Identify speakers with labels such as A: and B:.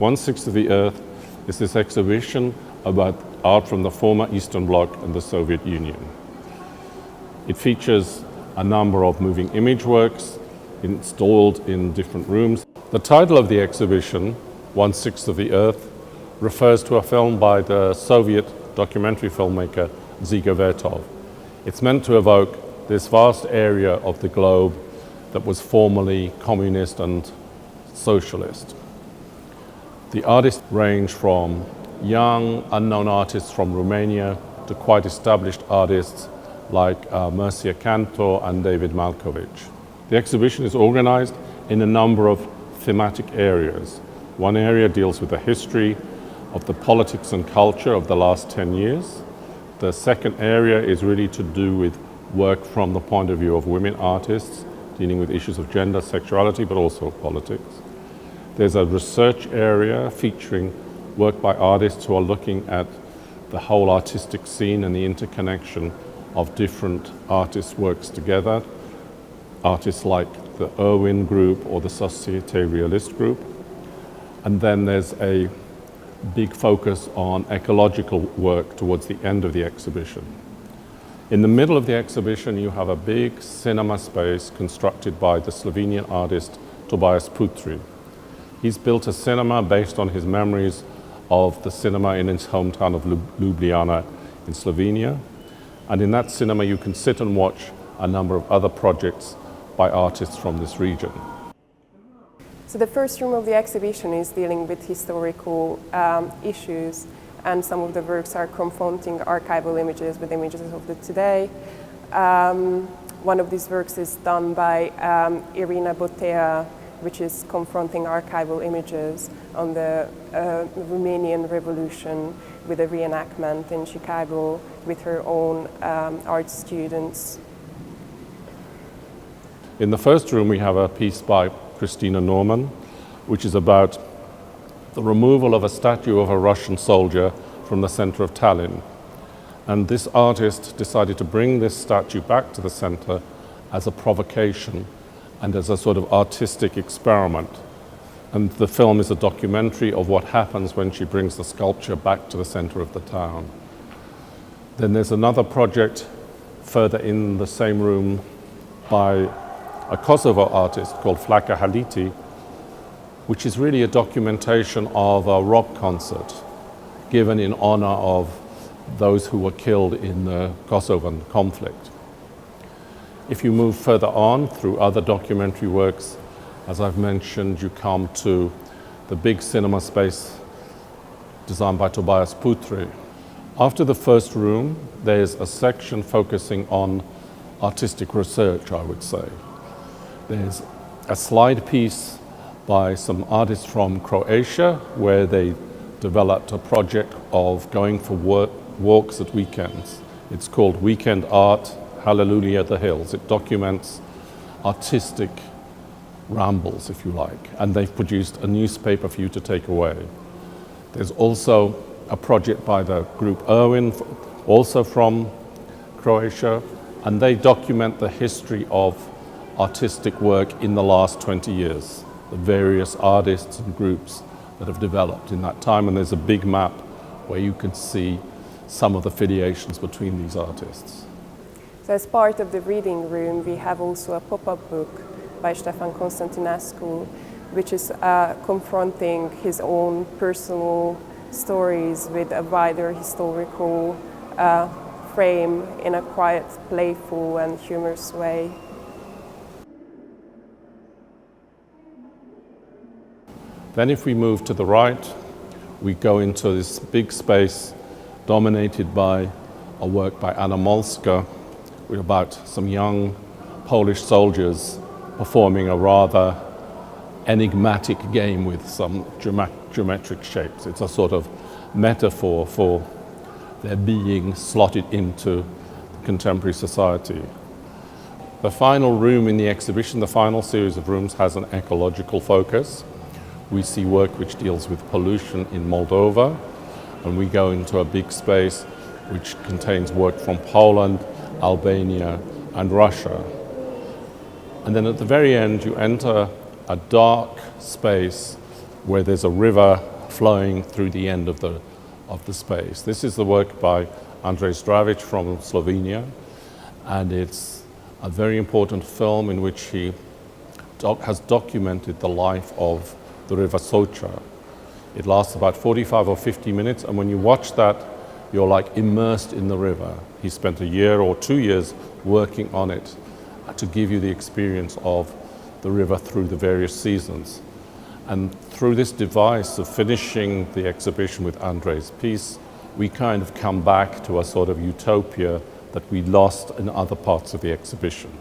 A: 1/6 of the Earth is this exhibition about art from the former Eastern Bloc and the Soviet Union. It features a number of moving image works installed in different rooms. The title of the exhibition, 1/6 of the Earth, refers to a film by the Soviet documentary filmmaker Dziga Vertov. It's meant to evoke this vast area of the globe that was formerly communist and socialist. The artists range from young, unknown artists from Romania to quite established artists like Mircea Cantor and David Malkovich. The exhibition is organized in a number of thematic areas. One area deals with the history of the politics and culture of the last 10 years. The second area is really to do with work from the point of view of women artists, dealing with issues of gender, sexuality, but also politics. There's a research area featuring work by artists who are looking at the whole artistic scene and the interconnection of different artists' works together. Artists like the Irwin Group or the Société Réaliste Group. And then there's a big focus on ecological work towards the end of the exhibition. In the middle of the exhibition, you have a big cinema space constructed by the Slovenian artist Tobias Putri. He's built a cinema based on his memories of the cinema in his hometown of Ljubljana in Slovenia. And in that cinema, you can sit and watch a number of other projects by artists from this region.
B: So the first room of the exhibition is dealing with historical issues, and some of the works are confronting archival images with images of the today. One of these works is done by Irina Botea, which is confronting archival images on the Romanian Revolution with a reenactment in Chicago with her own art students.
A: In the first room, we have a piece by Christina Norman, which is about the removal of a statue of a Russian soldier from the center of Tallinn. And this artist decided to bring this statue back to the center as a provocation and as a sort of artistic experiment. And the film is a documentary of what happens when she brings the sculpture back to the center of the town. Then there's another project further in the same room by a Kosovo artist called Flaka Haliti, which is really a documentation of a rock concert given in honor of those who were killed in the Kosovan conflict. If you move further on through other documentary works, as I've mentioned, you come to the big cinema space designed by Tobias Putri. After the first room, there's a section focusing on artistic research, I would say. There's a slide piece by some artists from Croatia where they developed a project of going for walks at weekends. It's called Weekend Art, Hallelujah at the Hills. It documents artistic rambles, if you like, and they've produced a newspaper for you to take away. There's also a project by the group Irwin, also from Croatia, and they document the history of artistic work in the last 20 years, the various artists and groups that have developed in that time, and there's a big map where you can see some of the affiliations between these artists.
B: So as part of the reading room, we have also a pop-up book by Stefan Constantinescu, which is confronting his own personal stories with a wider historical frame in a quite playful and humorous way.
A: Then if we move to the right, we go into this big space dominated by a work by Anna Molska about some young Polish soldiers performing a rather enigmatic game with some geometric shapes. It's a sort of metaphor for their being slotted into contemporary society. The final room in the exhibition, the final series of rooms, has an ecological focus. We see work which deals with pollution in Moldova, and we go into a big space which contains work from Poland, Albania, and Russia. And then at the very end, you enter a dark space where there's a river flowing through the end of the space. This is the work by Andrej Zdravic from Slovenia, and it's a very important film in which he has documented the life of the river Socha. It lasts about 45 or 50 minutes, and when you watch that, you're like immersed in the river. He spent a year or 2 years working on it to give you the experience of the river through the various seasons. And through this device of finishing the exhibition with Andrej's piece, we kind of come back to a sort of utopia that we lost in other parts of the exhibition.